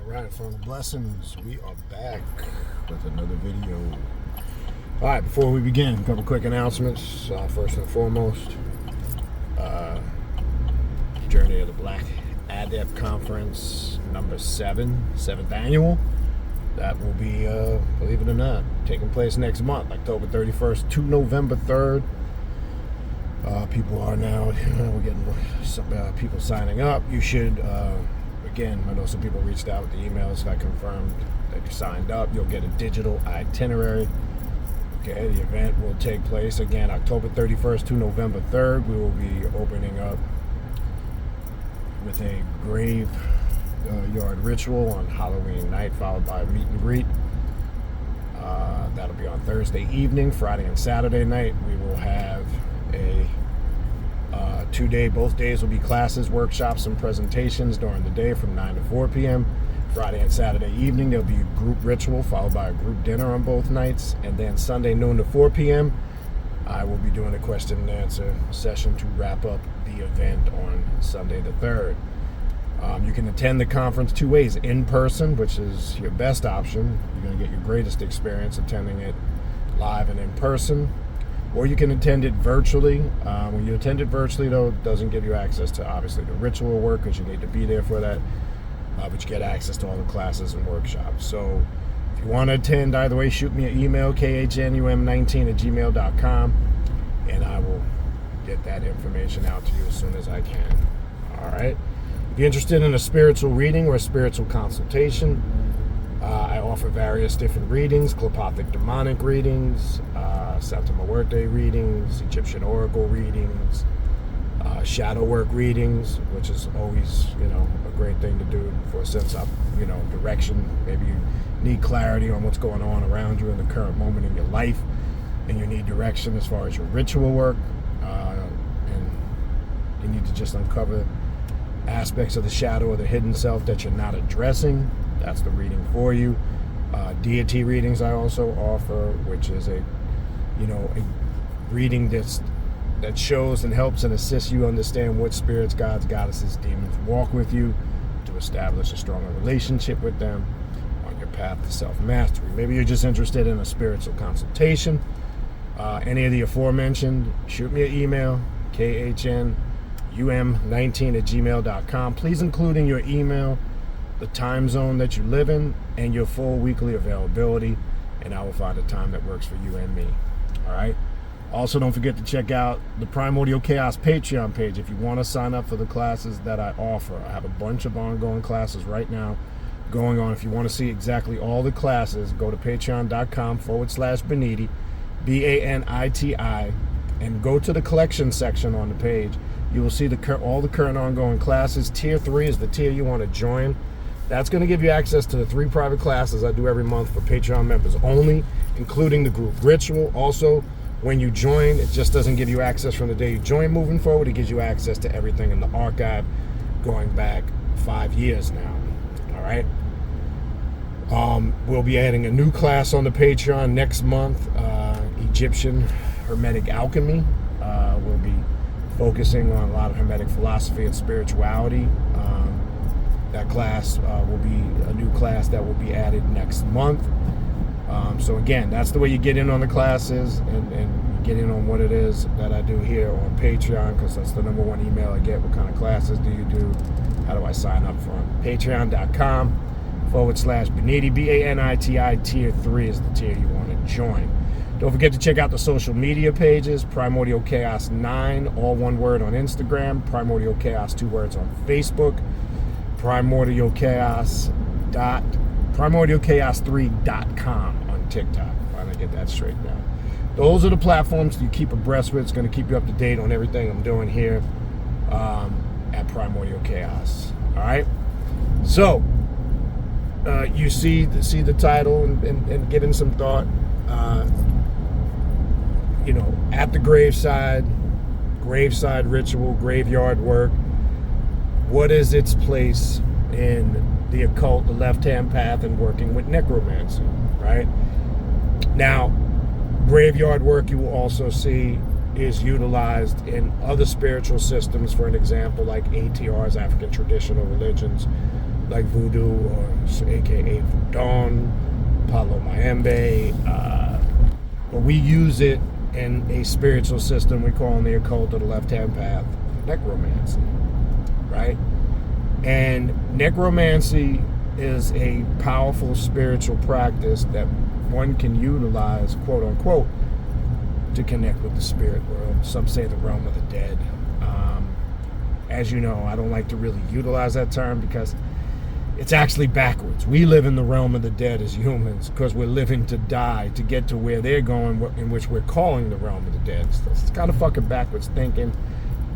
Alright, from the blessings, we are back with another video. Alright, before we begin, a couple quick announcements. First and foremost, Journey of the Black Adept Conference number 7th annual. That will be, believe it or not, taking place next month, October 31st to November 3rd. People are now, we're getting some people signing up. You should, again, I know some people reached out with the emails. I confirmed that you signed up. You'll get a digital itinerary. Okay, the event will take place, again, October 31st to November 3rd. We will be opening up with a grave yard ritual on Halloween night, followed by a meet and greet. That'll be on Thursday evening. Friday and Saturday night, we will have a 2-day, both days will be classes, workshops, and presentations during the day from 9 to 4 p.m. Friday and Saturday evening, there'll be a group ritual followed by a group dinner on both nights. And then Sunday noon to 4 p.m., I will be doing a question and answer session to wrap up the event on Sunday the 3rd. You can attend the conference 2 ways: in person, which is your best option. You're going to get your greatest experience attending it live and in person. Or you can attend it virtually. When you attend it virtually, though, it doesn't give you access to, obviously, the ritual work, because you need to be there for that. But you get access to all the classes and workshops. So if you want to attend, either way, shoot me an email, khnum19@gmail.com, and I will get that information out to you as soon as I can. All right. If you're interested in a spiritual reading or a spiritual consultation, I offer various different readings: Clepothic demonic readings, Santa Muerte readings, Egyptian oracle readings, shadow work readings, which is always, a great thing to do for a sense of, direction. Maybe you need clarity on what's going on around you in the current moment in your life, and you need direction as far as your ritual work, and you need to just uncover aspects of the shadow or the hidden self that you're not addressing. That's the reading for you. Deity readings I also offer, which is a reading that shows and helps and assists you understand what spirits, gods, goddesses, demons walk with you to establish a stronger relationship with them on your path to self-mastery. Maybe you're just interested in a spiritual consultation. Any of the aforementioned, shoot me an email, khnum19@gmail.com. Please include in your email the time zone that you live in and your full weekly availability, and I will find a time that works for you and me. All right. Also, don't forget to check out the Primordial Chaos Patreon page if you want to sign up for the classes that I offer. I have a bunch of ongoing classes right now going on. If you want to see exactly all the classes, go to patreon.com/Baniti, Baniti, and go to the collection section on the page. You will see all the current ongoing classes. Tier 3 is the tier you want to join. That's going to give you access to the 3 private classes I do every month for Patreon members only, including the group ritual. Also, when you join, it just doesn't give you access from the day you join moving forward. It gives you access to everything in the archive going back 5 years now. All right. We'll be adding a new class on the Patreon next month, Egyptian Hermetic Alchemy. We'll be focusing on a lot of Hermetic philosophy and spirituality. That class will be a new class that will be added next month. So again, that's the way you get in on the classes and get in on what it is that I do here on Patreon, because that's the #1 email I get. What kind of classes do you do? How do I sign up for them? Patreon.com/Baniti, Baniti. Tier 3 is the tier you want to join. Don't forget to check out the social media pages: Primordial Chaos 9, all one word, on Instagram; Primordial Chaos, 2 words, on Facebook; primordialchaos3.com on TikTok. Finally get that straightened out. Those are the platforms you keep abreast with. It's going to keep you up to date on everything I'm doing here at Primordial Chaos. All right. So you see the title and give it some thought. At the graveside ritual, graveyard work. What is its place in the occult, the left-hand path, and working with necromancy, right? Now, graveyard work, you will also see, is utilized in other spiritual systems, for an example, like ATRs, African traditional religions, like voodoo, or aka Voodoo, Palo Mayembe, but we use it in a spiritual system we call in the occult, or the left-hand path, necromancy, right? And necromancy is a powerful spiritual practice that one can utilize, quote unquote, to connect with the spirit world. Some say the realm of the dead. As you know, I don't like to really utilize that term because it's actually backwards. We live in the realm of the dead as humans because we're living to die to get to where they're going, in which we're calling the realm of the dead. So it's kind of fucking backwards thinking,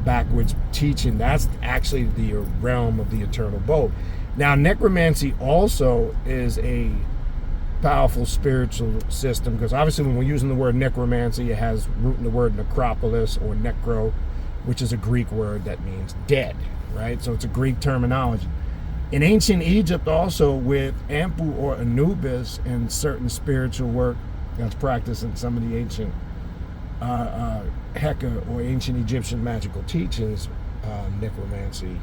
backwards teaching. That's actually the realm of the eternal abode. Now, necromancy also is a powerful spiritual system, because obviously when we're using the word necromancy, it has root in the word necropolis, or necro, which is a Greek word that means dead, right? So it's a Greek terminology. In ancient Egypt also, with Ampu or Anubis and certain spiritual work that's practiced in some of the ancient Heka or ancient Egyptian magical teachings, necromancy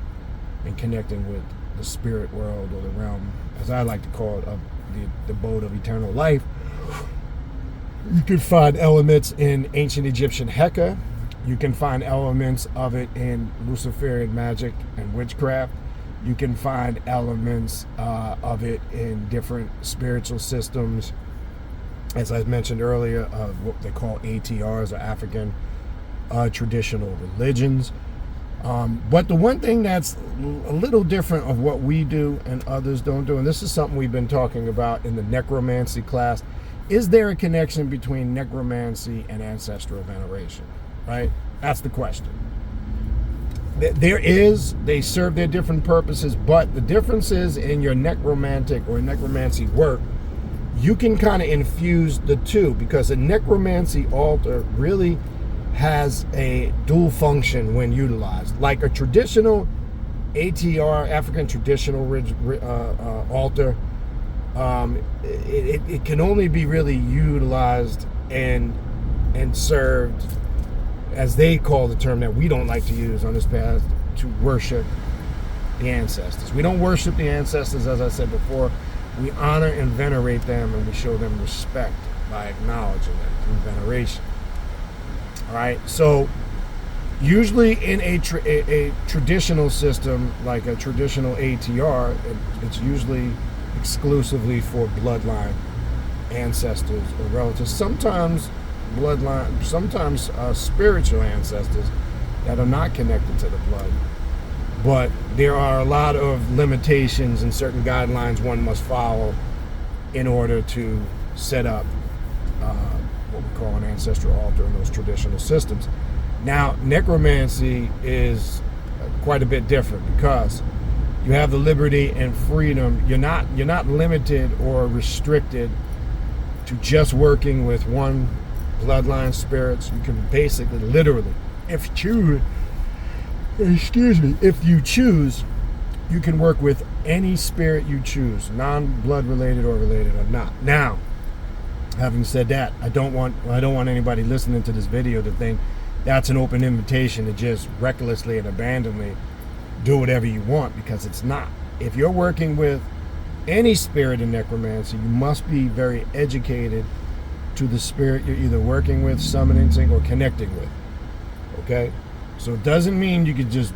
and connecting with the spirit world, or the realm, as I like to call it, of the abode of eternal life. You can find elements in ancient Egyptian Heka. You can find elements of it in Luciferian magic and witchcraft. You can find elements of it in different spiritual systems, as I mentioned earlier, of what they call ATRs, or African traditional religions. But the one thing that's a little different of what we do and others don't do, and this is something we've been talking about in the necromancy class, is there a connection between necromancy and ancestral veneration, right? That's the question. There is. They serve their different purposes, but the difference is in your necromantic or necromancy work, you can kind of infuse the two, because a necromancy altar really has a dual function when utilized. Like a traditional ATR, African traditional altar, it can only be really utilized and served, as they call the term that we don't like to use on this path, to worship the ancestors. We don't worship the ancestors, as I said before. We honor and venerate them, and we show them respect by acknowledging them through veneration. All right, so usually in a traditional system, like a traditional ATR, it's usually exclusively for bloodline ancestors or relatives. Sometimes bloodline, sometimes spiritual ancestors that are not connected to the blood. But there are a lot of limitations and certain guidelines one must follow in order to set up what we call an ancestral altar in those traditional systems. Now, necromancy is quite a bit different, because you have the liberty and freedom. You're not limited or restricted to just working with one bloodline spirits. You can basically, literally, if you choose, you can work with any spirit you choose, non-blood related or related or not. Now, having said that, I don't want anybody listening to this video to think that's an open invitation to just recklessly and abandonedly do whatever you want, because it's not. If you're working with any spirit in necromancy, you must be very educated to the spirit you're either working with, summoning, or connecting with. Okay? So it doesn't mean you could just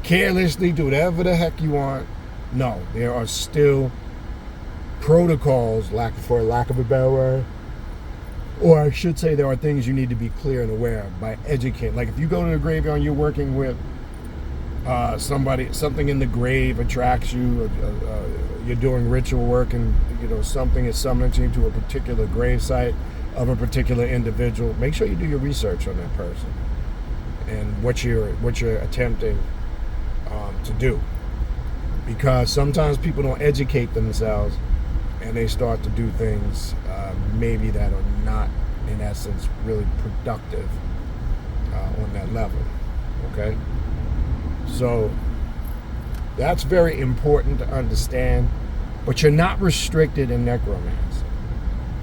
carelessly do whatever the heck you want. No, there are still protocols, for lack of a better word, or I should say there are things you need to be clear and aware of by educating. Like if you go to the graveyard and you're working with something in the grave attracts you, you're doing ritual work, and something is summoning you to a particular grave site of a particular individual, make sure you do your research on that person and what you're attempting to do, because sometimes people don't educate themselves and they start to do things maybe that are not, in essence, really productive on that level. Okay, so that's very important to understand. But you're not restricted in necromancy.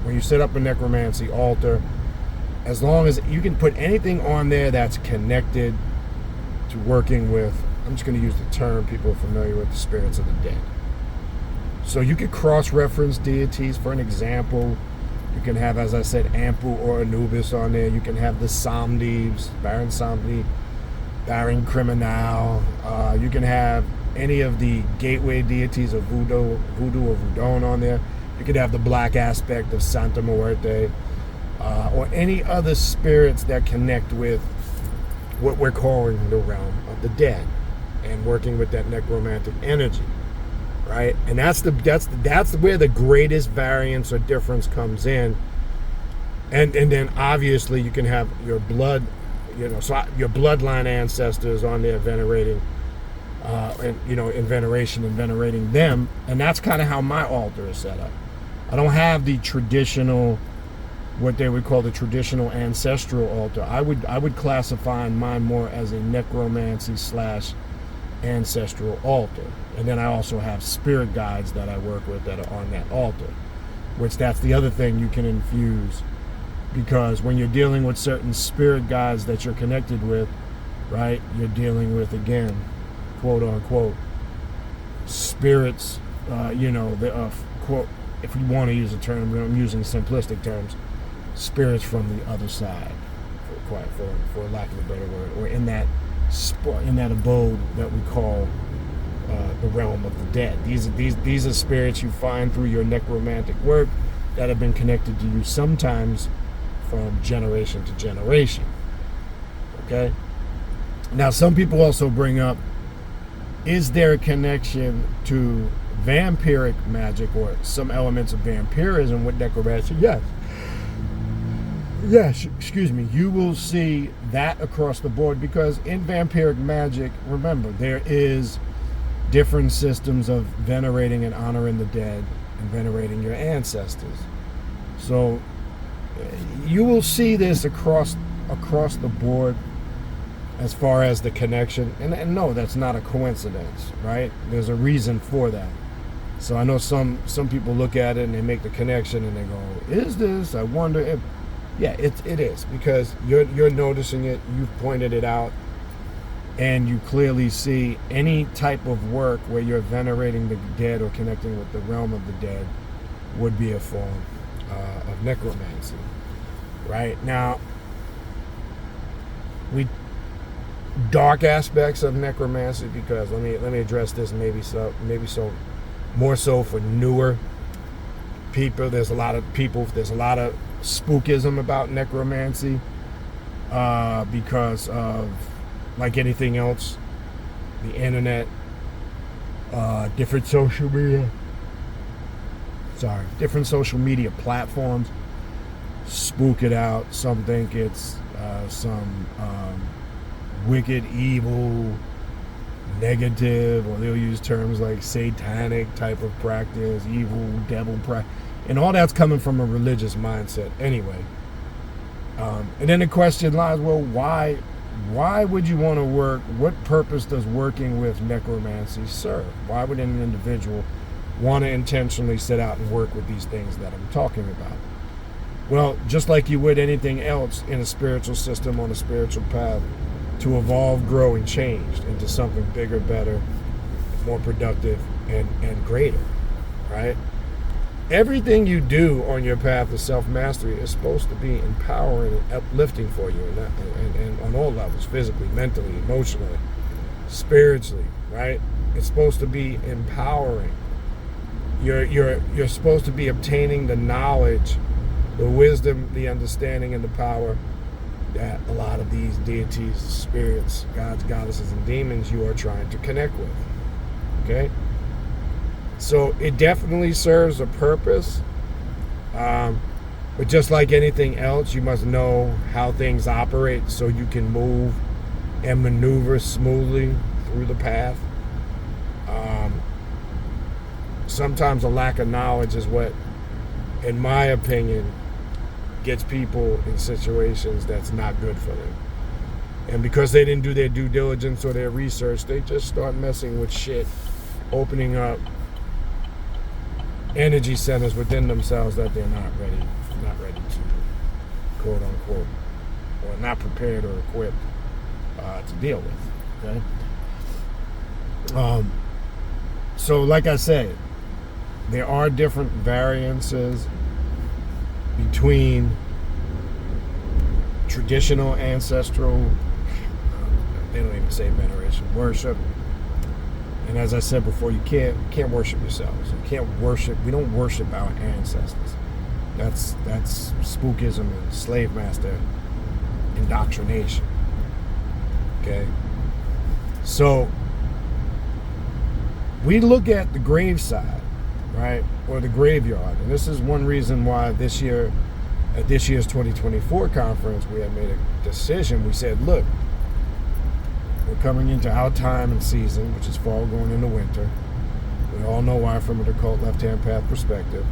When you set up a necromancy altar, as long as you can put anything on there that's connected to working with I'm just going to use the term. People are familiar with the spirits of the dead. So you could cross-reference deities. For an example, you can have, as I said, Ampu or Anubis on there. You can have the Samdis, Baron Samdi, Baron Criminal. You can have any of the gateway deities of voodoo or Voodoo on there. You could have the black aspect of Santa Muerte, or any other spirits that connect with what we're calling the realm of the dead, and working with that necromantic energy, right? And that's where the greatest variance or difference comes in. And then obviously you can have your blood, so your bloodline ancestors on there venerating, in veneration and venerating them. And that's kind of how my altar is set up. I don't have the traditional, what they would call the traditional ancestral altar. I would classify mine more as a necromancy / ancestral altar. And then I also have spirit guides that I work with that are on that altar, which that's the other thing you can infuse, because when you're dealing with certain spirit guides that you're connected with, right, you're dealing with, again, quote unquote, spirits, quote, if you want to use a term, I'm using simplistic terms, spirits from the other side, for lack of a better word, or in that abode that we call the realm of the dead. These are spirits you find through your necromantic work that have been connected to you sometimes from generation to generation. Okay? Now, some people also bring up, is there a connection to vampiric magic or some elements of vampirism with necromancy? Yes, excuse me. You will see that across the board, because in vampiric magic, remember, there is different systems of venerating and honoring the dead and venerating your ancestors. So you will see this across the board as far as the connection. And no, that's not a coincidence, right? There's a reason for that. So I know some people look at it and they make the connection and they go, is this? I wonder if... Yeah, it is, because you're noticing it, you've pointed it out, and you clearly see any type of work where you're venerating the dead or connecting with the realm of the dead would be a form of necromancy. Right? Now, dark aspects of necromancy, because let me address this maybe so more so for newer people. There's a lot of spookism about necromancy, because of, like anything else, the internet, different social media platforms spook it out. Some think it's some wicked, evil, negative, or they'll use terms like satanic type of practice, evil, devil practice. And all that's coming from a religious mindset anyway. And then the question lies, well, why would you want to work? What purpose does working with necromancy serve? Why would an individual want to intentionally set out and work with these things that I'm talking about? Well, just like you would anything else in a spiritual system, on a spiritual path, to evolve, grow, and change into something bigger, better, more productive, and greater, right? Everything you do on your path of self-mastery is supposed to be empowering and uplifting for you, and on all levels, physically, mentally, emotionally, spiritually, right? It's supposed to be empowering. You're supposed to be obtaining the knowledge, the wisdom, the understanding, and the power that a lot of these deities, spirits, gods, goddesses, and demons you are trying to connect with. Okay? So it definitely serves a purpose, but just like anything else, you must know how things operate so you can move and maneuver smoothly through the path. Sometimes a lack of knowledge is what, in my opinion, gets people in situations that's not good for them. And because they didn't do their due diligence or their research, they just start messing with shit, opening up energy centers within themselves that they're not ready to, quote unquote, or not prepared or equipped to deal with. Okay. So like I said, there are different variances between traditional ancestral, they don't even say veneration, worship. And as I said before, you can't worship yourselves. You can't worship. We don't worship our ancestors. That's spookism and slave master indoctrination. Okay? So we look at the graveside, right? Or the graveyard. And this is one reason why this year, at this year's 2024 conference, we had made a decision. We said, look, we're coming into our time and season, which is fall going into winter. We all know why from an occult left-hand path perspective.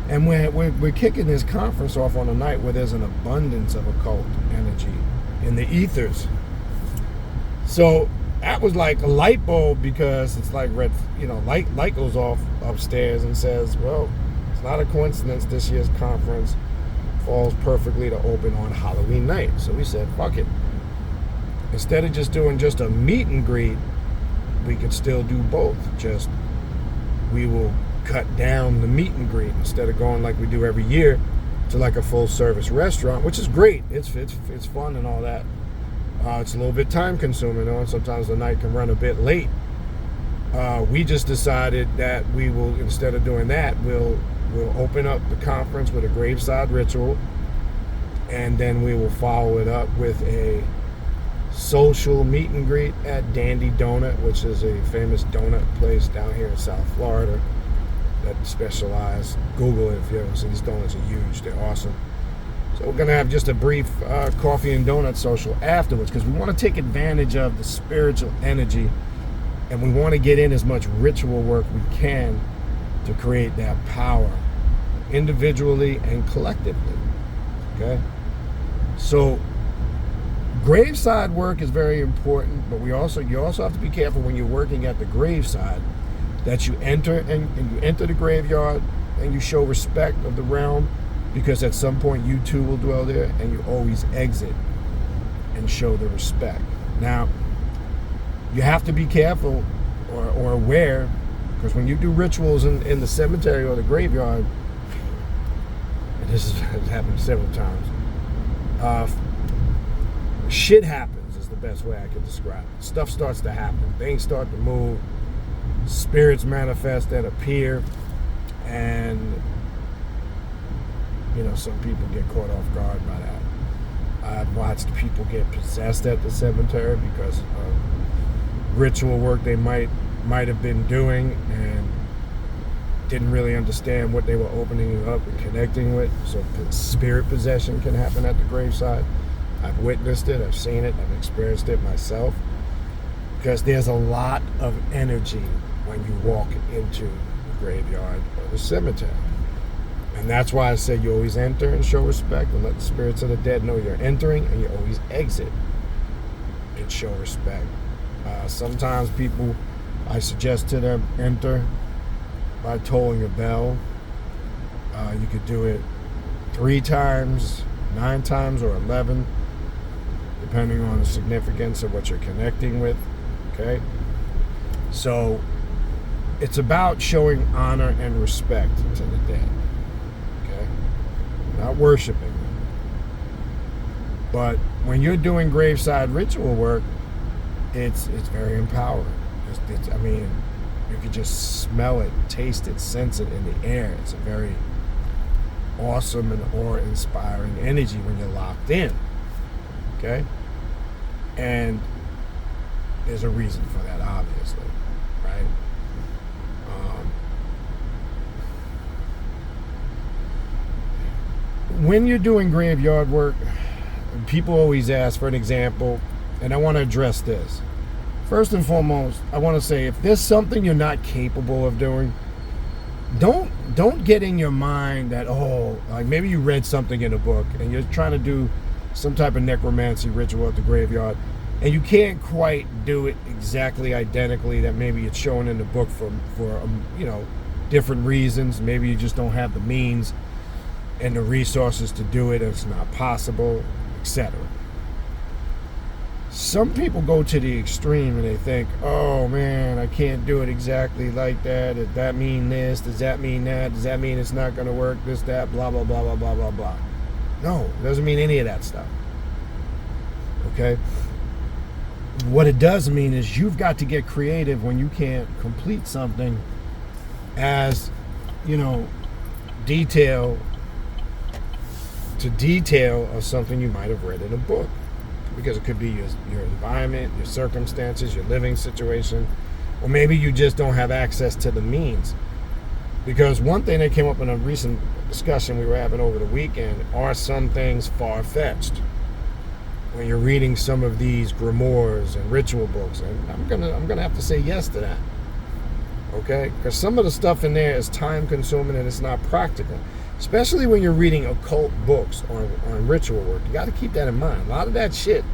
And we're kicking this conference off on a night where there's an abundance of occult energy in the ethers. So that was like a light bulb, because it's like light goes off upstairs and says, well, it's not a coincidence this year's conference falls perfectly to open on Halloween night. So we said, fuck it. Instead of just doing just a meet and greet, we could still do both. Just we will cut down the meet and greet instead of going like we do every year to like a full service restaurant, which is great. It's fun and all that. It's a little bit time consuming, and sometimes the night can run a bit late. We just decided that we will, instead of doing that, we'll open up the conference with a graveside ritual, and then we will follow it up with a social meet and greet at Dandy Donut, which is a famous donut place down here in South Florida that specialize. Google it if you ever see. These donuts are huge. They're awesome. So we're going to have just a brief coffee and donut social afterwards, because we want to take advantage of the spiritual energy, and we want to get in as much ritual work we can to create that power individually and collectively. Okay? So graveside work is very important, but you also have to be careful when you're working at the graveside that you enter and you enter the graveyard and you show respect of the realm, because at some point you too will dwell there, and you always exit and show the respect. Now, you have to be careful or aware, because when you do rituals in the cemetery or the graveyard, and this has happened several times, shit happens is the best way I can describe it. Stuff starts to happen. Things start to move. Spirits manifest and appear. And, some people get caught off guard by that. I've watched people get possessed at the cemetery because of ritual work they might have been doing and didn't really understand what they were opening up and connecting with. So spirit possession can happen at the graveside. I've witnessed it, I've seen it, I've experienced it myself, because there's a lot of energy when you walk into the graveyard or the cemetery. And that's why I said you always enter and show respect and let the spirits of the dead know you're entering, and you always exit and show respect. Sometimes people, I suggest to them, enter by tolling a bell. You could do it 3 times, 9 times, or 11, depending on the significance of what you're connecting with. Okay? So it's about showing honor and respect to the dead. Okay? Not worshiping them. But when you're doing graveside ritual work, it's very empowering. You could just smell it, taste it, sense it in the air. It's a very awesome and awe-inspiring energy when you're locked in. Okay? And there's a reason for that, obviously, right? When you're doing graveyard work, people always ask for an example, and I want to address this. First and foremost, I want to say, if there's something you're not capable of doing, don't get in your mind that, like maybe you read something in a book and you're trying to do some type of necromancy ritual at the graveyard, and you can't quite do it exactly identically that maybe it's shown in the book for different reasons. Maybe you just don't have the means and the resources to do it, and it's not possible, etc. Some people go to the extreme and they think, oh man, I can't do it exactly like that. Does that mean this? Does that mean that? Does that mean it's not going to work? This, that, blah, blah, blah, blah, blah, blah, blah. No, it doesn't mean any of that stuff. Okay? What it does mean is you've got to get creative when you can't complete something as, detail of something you might have read in a book. Because it could be your environment, your circumstances, your living situation, or maybe you just don't have access to the means. Because one thing that came up in a recent discussion we were having over the weekend, are some things far-fetched when you're reading some of these grimoires and ritual books? And I'm gonna have to say yes to that. Okay? Because some of the stuff in there is time-consuming and it's not practical. Especially when you're reading occult books on ritual work. You got to keep that in mind. A lot of that shit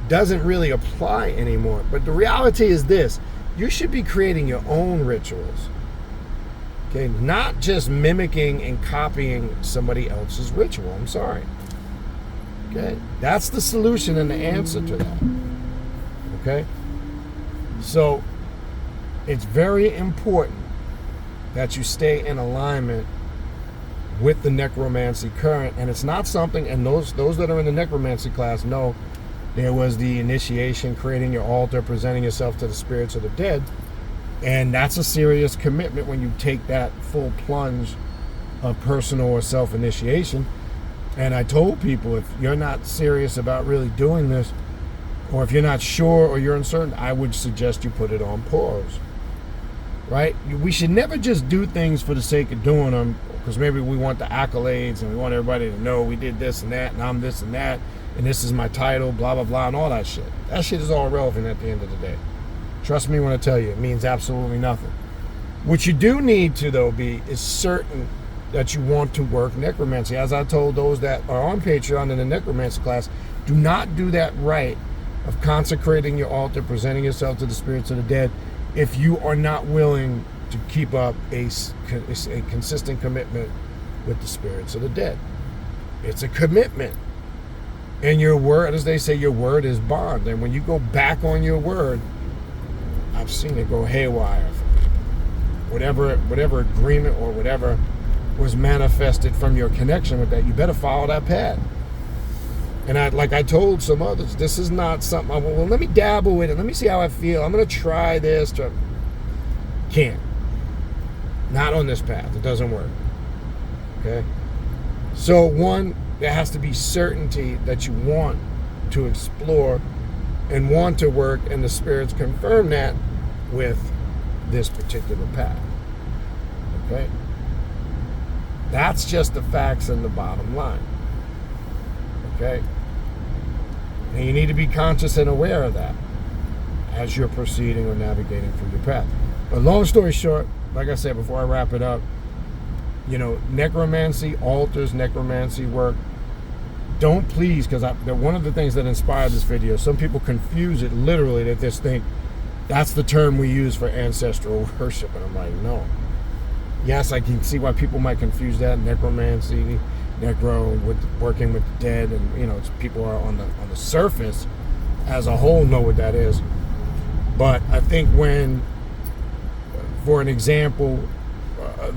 doesn't really apply anymore. But the reality is this. You should be creating your own rituals. Okay? Not just mimicking and copying somebody else's ritual. I'm sorry. Okay? That's the solution and the answer to that. Okay? So, it's very important that you stay in alignment with the necromancy current, and it's not something, and those that are in the necromancy class know there was the initiation, creating your altar, presenting yourself to the spirits of the dead, and that's a serious commitment when you take that full plunge of personal or self-initiation. And I told people, if you're not serious about really doing this, or if you're not sure or you're uncertain, I would suggest you put it on pause. Right? We should never just do things for the sake of doing them, because maybe we want the accolades and we want everybody to know we did this and that, and I'm this and that, and this is my title, blah, blah, blah, and all that shit. That shit is all irrelevant at the end of the day. Trust me when I tell you, it means absolutely nothing. What you do need to, though, be is certain that you want to work necromancy. As I told those that are on Patreon in the necromancy class, do not do that rite of consecrating your altar, presenting yourself to the spirits of the dead, if you are not willing to keep up a consistent commitment with the spirits of the dead. It's a commitment. And your word, as they say, your word is bond. And when you go back on your word, I've seen it go haywire for people. Whatever agreement or whatever was manifested from your connection with that, you better follow that path. And I told some others, this is not something, well, let me dabble with it. Let me see how I feel. I'm going to try this. Can't. Not on this path. It doesn't work. Okay? So, one, there has to be certainty that you want to explore and want to work, and the spirits confirm that with this particular path. Okay? That's just the facts and the bottom line. Okay? And you need to be conscious and aware of that as you're proceeding or navigating through your path. But long story short, like I said before I wrap it up, necromancy, altars, necromancy work, don't please, because one of the things that inspired this video, some people confuse it literally, that just think that's the term we use for ancestral worship. And I'm like, no. Yes, I can see why people might confuse that. Necromancy, with working with the dead, and it's people are on the surface as a whole know what that is. But I think when, for an example,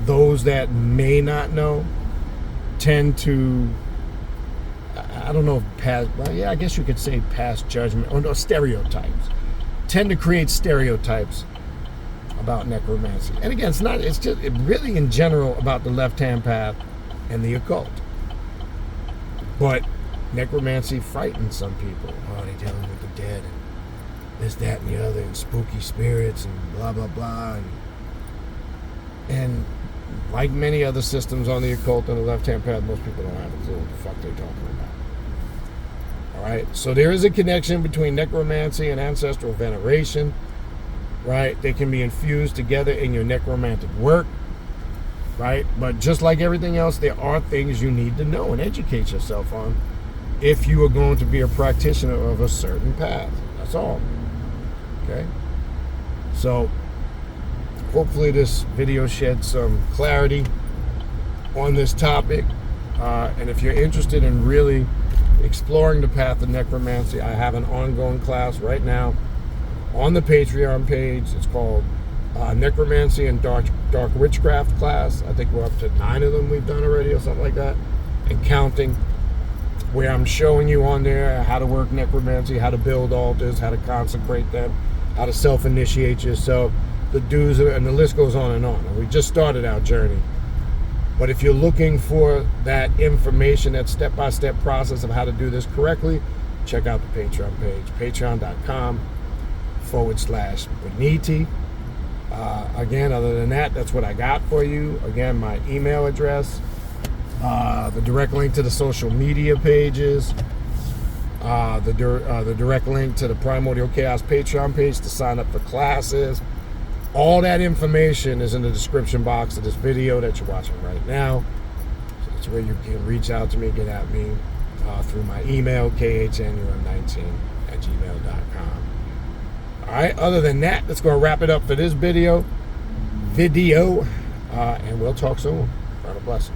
those that may not know tend to, I don't know if I guess you could say past judgment, or no, stereotypes, tend to create stereotypes about necromancy. And again, it's just really in general about the left-hand path and the occult. But necromancy frightens some people. Oh, they're dealing with the dead and this, that, and the other, and spooky spirits and blah, blah, blah. And like many other systems on the occult and the left-hand path, most people don't have a clue what the fuck they're talking about. All right? So there is a connection between necromancy and ancestral veneration. Right? They can be infused together in your necromantic work. Right? But just like everything else, there are things you need to know and educate yourself on if you are going to be a practitioner of a certain path. That's all. Okay? So, hopefully this video sheds some clarity on this topic. And if you're interested in really exploring the path of necromancy. I have an ongoing class right now on the Patreon page. It's called Necromancy and Dark Witchcraft class. I think we're up to 9 of them we've done already or something like that, and counting, where I'm showing you on there how to work necromancy, how to build altars, how to consecrate them, how to self-initiate yourself, the do's, and the list goes on. And we just started our journey. But if you're looking for that information, that step-by-step process of how to do this correctly, check out the Patreon page, patreon.com/Baniti. Again, other than that, that's what I got for you. Again, my email address, the direct link to the social media pages, the direct link to the Primordial Chaos Patreon page to sign up for classes. All that information is in the description box of this video that you're watching right now. So that's where you can reach out to me, get at me through my email, khnum19@gmail.com. All right, other than that, that's going to wrap it up for this video, and we'll talk soon. God bless.